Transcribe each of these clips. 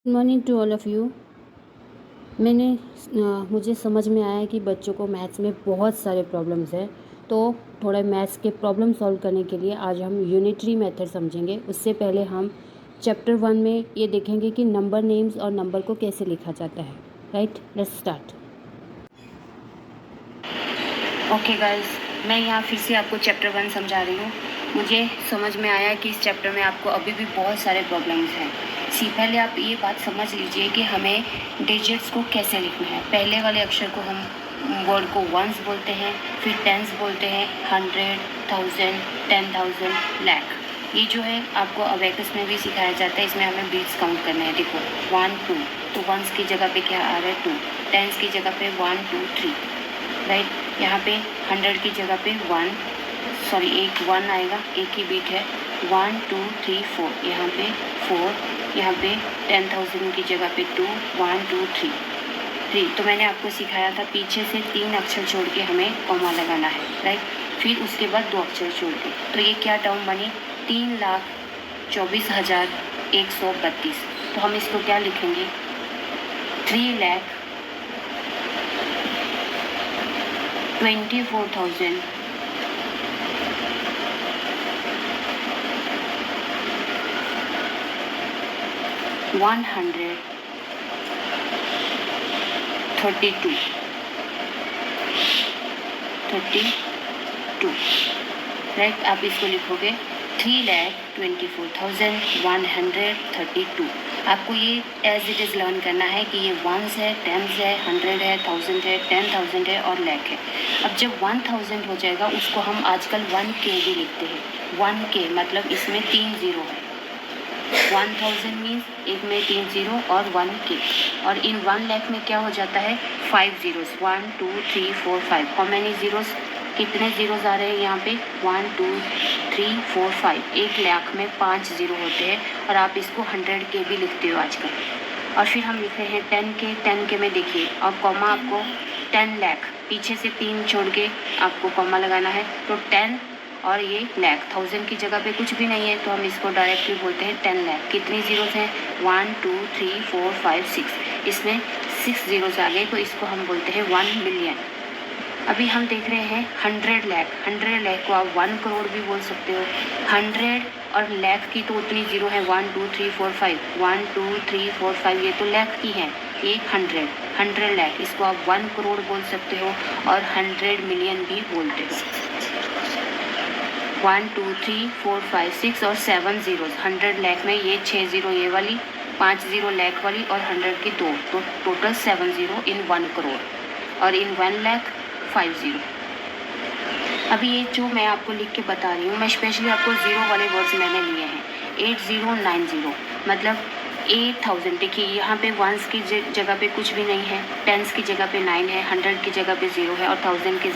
Good morning to all of you. मुझे समझ में आया कि बच्चों को मैथ्स में बहुत सारे प्रॉब्लम्स हैं, तो थोड़ा मैथ्स के प्रॉब्लम सॉल्व करने के लिए आज हम यूनिटरी मेथड समझेंगे। उससे पहले हम चैप्टर 1 में ये देखेंगे कि नंबर नेम्स और नंबर को कैसे लिखा जाता है। Right, let's start. Okay guys, मैं यहाँ फिर से आपको चैप्टर 1 समझा रही हूँ। मुझे समझ में आया कि इस चैप्टर में आपको अभी भी बहुत सारे प्रॉब्लम्स हैं। पहले आप ये बात समझ लीजिए कि हमें डिजिट्स को कैसे लिखना है। पहले वाले अक्षर को हम वर्ड को वंस बोलते हैं, फिर टेंस बोलते हैं, 100, 1000, 10,000, लाख। ये जो है आपको अबेकस में भी सिखाया जाता है। इसमें हमें बीट्स काउंट करना है। देखो 1 2, तो वंस की जगह पे क्या आ रहा है 2, टेंस की जगह पे 1 2 3, राइट। यहाँ पे 100 की जगह पे एक 1 आएगा, एक ही बीट है। 1 2 3 4, यहाँ पे 4, यहाँ पे 10,000 की जगह पे 2 1 2 3। तो मैंने आपको सिखाया था पीछे से 3 अक्षर छोड़ के हमें कॉमा लगाना है, राइट। फिर उसके बाद 2 अक्षर छोड़ के, तो ये क्या टर्म बनी 3,24,132। तो हम इसको क्या लिखेंगे 3,24,000 132, राइट। आप इसको लिखोगे 3,24,132। आपको ये एज इट इज़ लर्न करना है कि ये वंस है, टेंस है, 100 है, 1000 है, 10,000 है और लाख है। अब जब 1000 हो जाएगा उसको हम आजकल 1K भी लिखते हैं। 1K मतलब इसमें 3 ज़ीरो है। 1000 मीन्स एक में 3 ज़ीरो और 1K। और इन 1 लाख में क्या हो जाता है 5 ज़ीरोज़, 1 2 3 4 5। हाउ मैनी ज़ीरोज़, कितने ज़ीरोज़ आ रहे हैं यहाँ पे 1 2 3 4 5। 1 लाख में 5 ज़ीरो होते हैं और आप इसको 100K भी लिखते हो आजकल। और फिर हम लिखते हैं 10K में देखिए, और कॉमा आपको 10 लाख, पीछे से 3 छोड़ के आपको कॉमा लगाना है। तो 10 और ये लाख, 1000 की जगह पे कुछ भी नहीं है तो हम इसको डायरेक्टली बोलते हैं 10 लाख। कितनी ज़ीरोज़ हैं 1 2 3 4 5 6, इसमें 6 ज़ीरोज़ आ गए तो इसको हम बोलते हैं 1 मिलियन। अभी हम देख रहे हैं 100 लाख। 100 लाख को आप 1 करोड़ भी बोल सकते हो। 100 और लाख की तो उतनी ज़ीरो है 1 2 3 4 5, 1 2 3 4 5, ये तो लाख की है। ये 100 लाख, इसको आप 1 करोड़ बोल सकते हो और 100 मिलियन भी बोलते हो। 1 2 3 4 5 6 और 7 ज़ीरोज़। 100 लाख में ये 6 ज़ीरो ये वाली, 5 ज़ीरो लाख वाली और 100 की 2, तो टोटल 7 ज़ीरो इन 1 करोड़। और इन 1 लाख 5 ज़ीरो। अभी ये जो मैं आपको लिख के बता रही हूँ, मैं स्पेशली आपको ज़ीरो वाले वर्ड्स मैंने लिए हैं। 8090 मतलब 8000। देखिए यहाँ पे वंस की जगह पे कुछ भी नहीं है, टेंस की जगह पे 9 है, 100 की जगह पे 0 है और 1000 की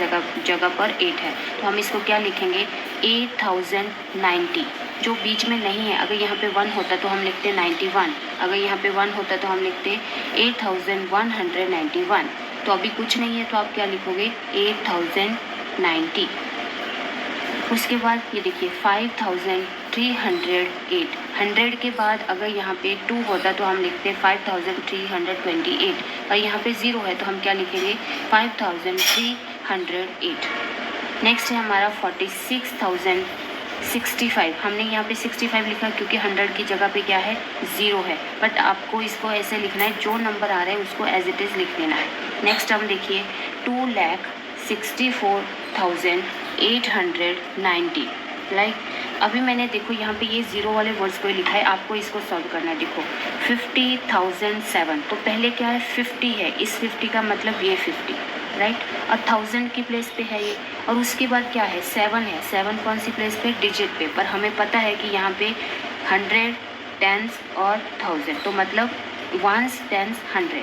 जगह पर 8 है। तो हम इसको क्या लिखेंगे 8090। जो बीच में नहीं है, अगर यहाँ पे 1 होता तो हम लिखते 91, अगर यहाँ पे 1 होता तो हम लिखते 8191। तो अभी कुछ नहीं है तो आप क्या लिखोगे 8090। उसके बाद ये देखिए 5308। 100 के बाद अगर यहाँ पे 2 होता तो हम लिखते 5328 और यहाँ पे 0 है तो हम क्या लिखेंगे 5308। नेक्स्ट है हमारा 46,065। हमने यहाँ पे 65 लिखा क्योंकि 100 की जगह पे क्या है 0 है, बट आपको इसको ऐसे लिखना है, जो नंबर आ रहा है उसको एज इट इज़ लिख देना है। नेक्स्ट हम देखिए 2,64,890, लाइक। अभी मैंने देखो यहाँ पे ये ज़ीरो वाले वर्ड्स को ही लिखा है, आपको इसको सॉल्व करना है। देखो 50,007, तो पहले क्या है 50 है, इस 50 का मतलब ये 50, राइट। और 1000 की प्लेस पे है ये, और उसके बाद क्या है 7 है। 7 कौन सी प्लेस पे डिजिट पे, पर हमें पता है कि यहाँ पे 100 टेंस और 1000, तो मतलब वंस टेंस 100,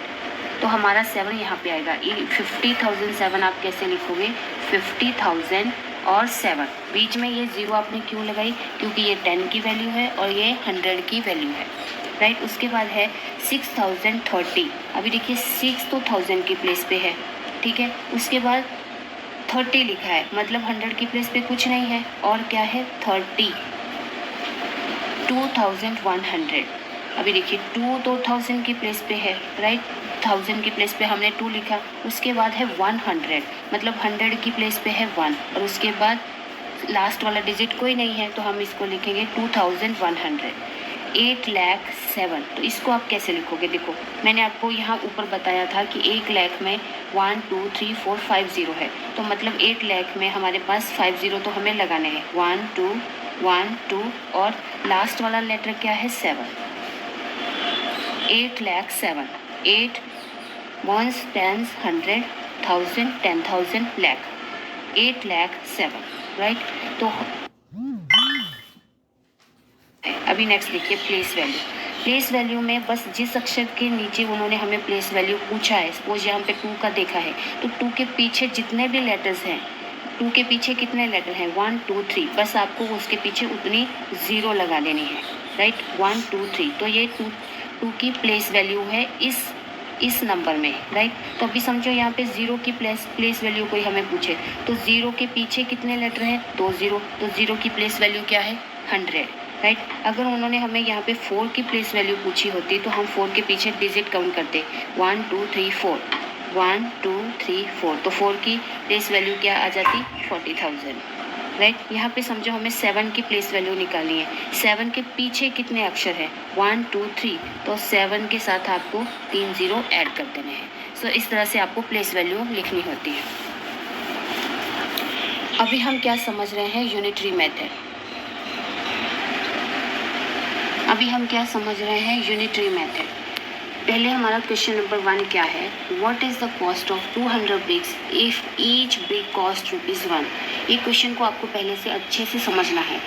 तो हमारा 7 यहाँ पे आएगा। 50,007 आप कैसे लिखोगे 50,000 और 7, बीच में ये 0 आपने क्यों लगाई, क्योंकि ये 10 की वैल्यू है और ये 100 की वैल्यू है, राइट। उसके बाद है 6030। अभी देखिए 6 तो 1000 की प्लेस पे है, ठीक है। उसके बाद 30 लिखा है, मतलब 100 की प्लेस पे कुछ नहीं है और क्या है 30, 2100। अभी देखिए 2 तो 1000 की प्लेस पे है, राइट, 1000 की प्लेस पे हमने 2 लिखा, उसके बाद है 100, मतलब 100 की प्लेस पे है 1, और उसके बाद लास्ट वाला डिजिट कोई नहीं है तो हम इसको लिखेंगे 2100। 8,07,000, तो इसको आप कैसे लिखोगे? देखो मैंने आपको यहाँ ऊपर बताया था कि 1 लाख में 1 2 3 4 5 0 है, तो मतलब 8 लाख में हमारे पास 5 0 तो हमें लगाने हैं, 1 2 1 2, और लास्ट वाला लेटर क्या है? 7। 8,07,000, 8 1s 10s 100 1000 10,000 लाख, 8,07,000, राइट। तो अभी नेक्स्ट देखिए प्लेस वैल्यू। प्लेस वैल्यू में बस जिस अक्षर के नीचे उन्होंने हमें प्लेस वैल्यू पूछा है, सपोज यहाँ पे 2 का देखा है, तो 2 के पीछे जितने भी लेटर्स हैं, 2 के पीछे कितने लेटर हैं? 1 2 3, बस आपको उसके पीछे उतनी 0 लगा देनी है, राइट, 1 2 3। तो ये 2 की प्लेस वैल्यू है इस नंबर में, राइट। तो अभी समझो यहाँ पे 0 की प्लेस वैल्यू कोई हमें पूछे, तो 0 के पीछे कितने लेटर हैं? 2 0, तो 0 की प्लेस वैल्यू क्या है? 100, राइट। अगर उन्होंने हमें यहाँ पे 4 की प्लेस वैल्यू पूछी होती तो हम 4 के पीछे डिजिट काउंट करते, 1 2 3 4, 1 2 3 4, तो 4 की प्लेस वैल्यू क्या आ जाती? 40,000, राइट। यहाँ पे समझो हमें 7 की प्लेस वैल्यू निकालनी है, 7 के पीछे कितने अक्षर हैं? 1 2 3, तो 7 के साथ आपको 3 0 ऐड कर देने हैं। सो इस तरह से आपको प्लेस वैल्यू लिखनी होती है। अभी हम क्या समझ रहे हैं? Unitary method. अभी हम क्या समझ रहे हैं? Unitary method. पहले हमारा क्वेश्चन नंबर 1 क्या है? What is the cost of 200 bricks if each brick cost ₹1? ये क्वेश्चन को आपको पहले से अच्छे से समझना है।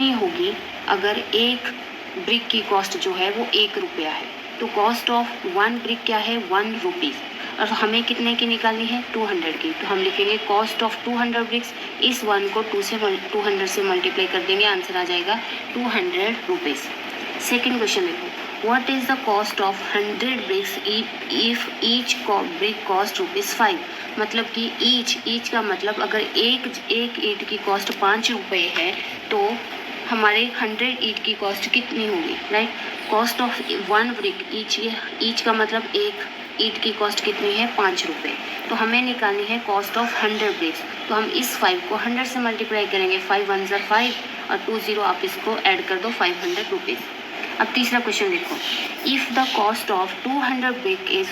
नहीं होगी अगर एक ब्रिक की कॉस्ट जो है वो ₹1 है, तो कॉस्ट ऑफ 1 ब्रिक क्या है? ₹1, और हमें कितने की निकालनी है? 200 की, तो हम लिखेंगे कॉस्ट ऑफ 200 ब्रिक्स, इस 1 को 200 से मल्टीप्लाई कर देंगे, आंसर आ जाएगा ₹200। सेकेंड क्वेश्चन देखो, what is the cost of 100 bricks if each brick cost ₹5? मतलब कि ईच का मतलब अगर एक ईंट की कॉस्ट ₹5 है, तो हमारे 100 ईंट की कॉस्ट कितनी होगी, right. Cost of 1 brick, each का मतलब एक ईंट की कॉस्ट कितनी है? ₹5। तो हमें निकालनी है कॉस्ट ऑफ 100 ब्रिक्स, तो हम इस 5 को 100 से मल्टीप्लाई करेंगे, 5 1 5, और 2 0 आप इसको ऐड कर दो, ₹500। अब तीसरा क्वेश्चन देखो, if the cost of 200 brick is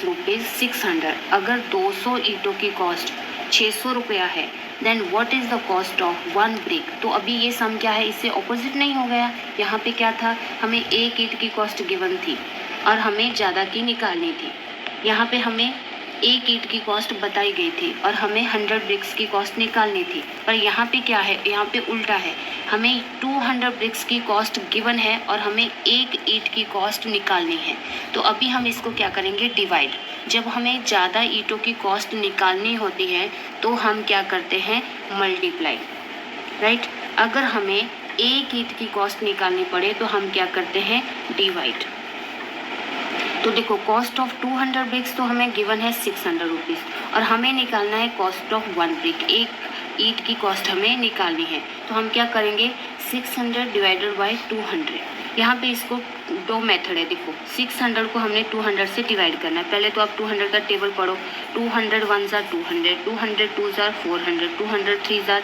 ₹600, अगर 200 ईंटों की कॉस्ट ₹600 है, then what is the cost of 1 brick? तो अभी ये सम क्या है? इससे ऑपोजिट नहीं हो गया? यहाँ पे क्या था? हमें एक ईंट की कॉस्ट गिवन थी और हमें ज़्यादा की निकालनी थी। यहाँ पे हमें एक ईंट की कॉस्ट बताई गई थी और हमें 100 ब्रिक्स की कॉस्ट निकालनी थी, पर यहाँ पे क्या है? यहाँ पे उल्टा है, हमें 200 ब्रिक्स की कॉस्ट गिवन है और हमें एक ईंट की कॉस्ट निकालनी है। तो अभी हम इसको क्या करेंगे? डिवाइड। जब हमें ज़्यादा ईंटों की कॉस्ट निकालनी होती है तो हम क्या करते हैं? Multiply, right. अगर हमें एक ईंट की कॉस्ट निकालनी पड़े तो हम क्या करते हैं? डिवाइड। तो देखो कॉस्ट ऑफ 200 ब्रिक्स तो हमें गिवन है ₹600, और हमें निकालना है कॉस्ट ऑफ 1 ब्रिक, एक ईंट की कॉस्ट हमें निकालनी है। तो हम क्या करेंगे? 600 डिवाइडेड बाई 200। यहाँ पे इसको दो मेथड है, देखो 600 को हमने 200 से डिवाइड करना है। पहले तो आप 200 का टेबल पढ़ो, 200 1 ज़ा 200, 200 2 ज़ा 400, 200 3 ज़ा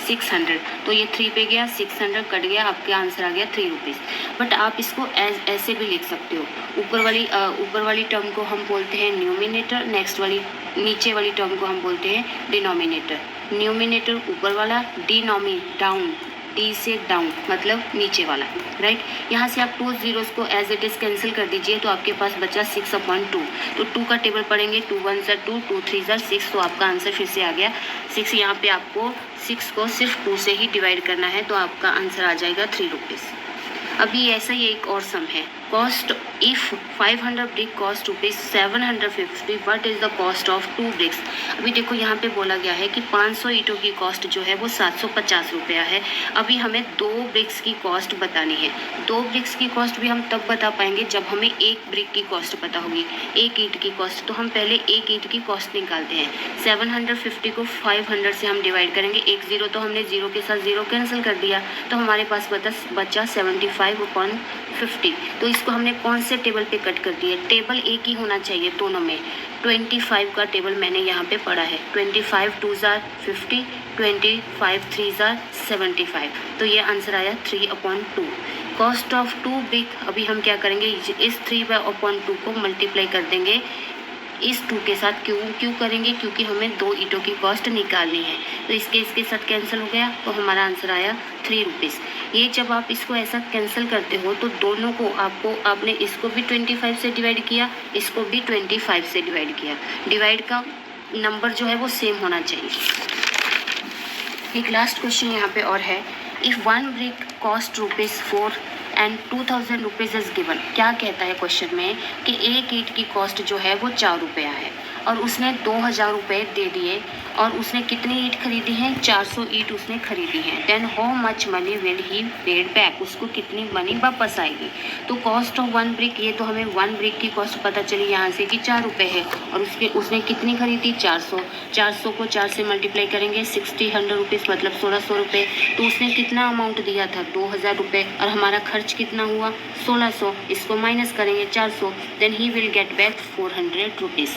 600, तो ये 3 पे गया, 600 कट गया, आपका आंसर आ गया ₹3। बट आप इसको ऐसे भी लिख सकते हो, ऊपर वाली टर्म को हम बोलते हैं न्यूमिनेटर, नीचे वाली टर्म को हम बोलते हैं डिनोमिनेटर। न्यूमिनेटर ऊपर वाला, डाउन, डी से डाउन मतलब नीचे वाला, राइट। यहाँ से आप 2 ज़ीरोज़ को एज इट इज़ कैंसिल कर दीजिए, तो आपके पास बचा 6/2। तो 2 का टेबल पढ़ेंगे, 2 1 ज़ा 2, 2 3 ज़ा 6, तो आपका आंसर फिर से आ गया 6। यहाँ पे आपको 6 को सिर्फ 2 से ही डिवाइड करना है, तो आपका आंसर आ जाएगा ₹3। अभी ऐसा ही एक और सम है, cost if 500 brick cost ₹750, what is the cost of 2 bricks? अभी देखो यहाँ पे बोला गया है कि 500 ईंटों की कॉस्ट जो है वो ₹750 है। अभी हमें 2 ब्रिक्स की कॉस्ट बतानी है। 2 ब्रिक्स की कॉस्ट भी हम तब बता पाएंगे जब हमें एक ब्रिक की कॉस्ट पता होगी, एक ईंट की कॉस्ट। तो हम पहले एक ईंट की कॉस्ट निकालते हैं। 750 को 500 से हम डिवाइड करेंगे, एक ज़ीरो तो हमने ज़ीरो के साथ ज़ीरो कैंसिल कर दिया, तो हमारे पास बचा 75 25/50। तो इसको हमने कौन से टेबल पे कट कर दिया? टेबल एक ही होना चाहिए दोनों में। 25 का टेबल मैंने यहाँ पे पढ़ा है। 25 2s are 50, 25 3s are 75। तो ये आंसर आया 3/2। कॉस्ट ऑफ 2 ब्रिक, अभी हम क्या करेंगे, इस 3/2 को मल्टीप्लाई कर देंगे इस 2 के साथ। क्यों करेंगे? क्योंकि हमें 2 ईंटों की कॉस्ट निकालनी है। तो इसके साथ कैंसिल हो गया, तो हमारा आंसर आया 3 रुपीज़। ये जब आप इसको ऐसा कैंसिल करते हो तो दोनों को आपने इसको भी 25 से डिवाइड किया, इसको भी 25 से डिवाइड किया। डिवाइड का नंबर जो है वो सेम होना चाहिए। एक लास्ट क्वेश्चन यहाँ पे और है, if 1 brick cost ₹4 and 2000 rupees is given. क्या कहता है क्वेश्चन में कि एक ईंट की कॉस्ट जो है वो 4 रुपया है और उसने 2000 रुपये दे दिए और उसने कितनी ईंट खरीदी है? 400 ईंट उसने खरीदी है। Then how much money will he paid back, उसको कितनी मनी वापस आएगी? तो कॉस्ट ऑफ 1 ब्रिक, ये तो हमें 1 ब्रिक की कॉस्ट पता चली यहाँ से कि 4 रुपये है और उसने कितनी खरीदी? 400 को 4 से मल्टीप्लाई करेंगे 100 रुपीज़ मतलब 1600 रुपये। तो उसने कितना अमाउंट दिया था? 2000 रुपये और हमारा खर्च कितना हुआ? 1600। इसको माइनस करेंगे 400, then he will get back 400 rupees.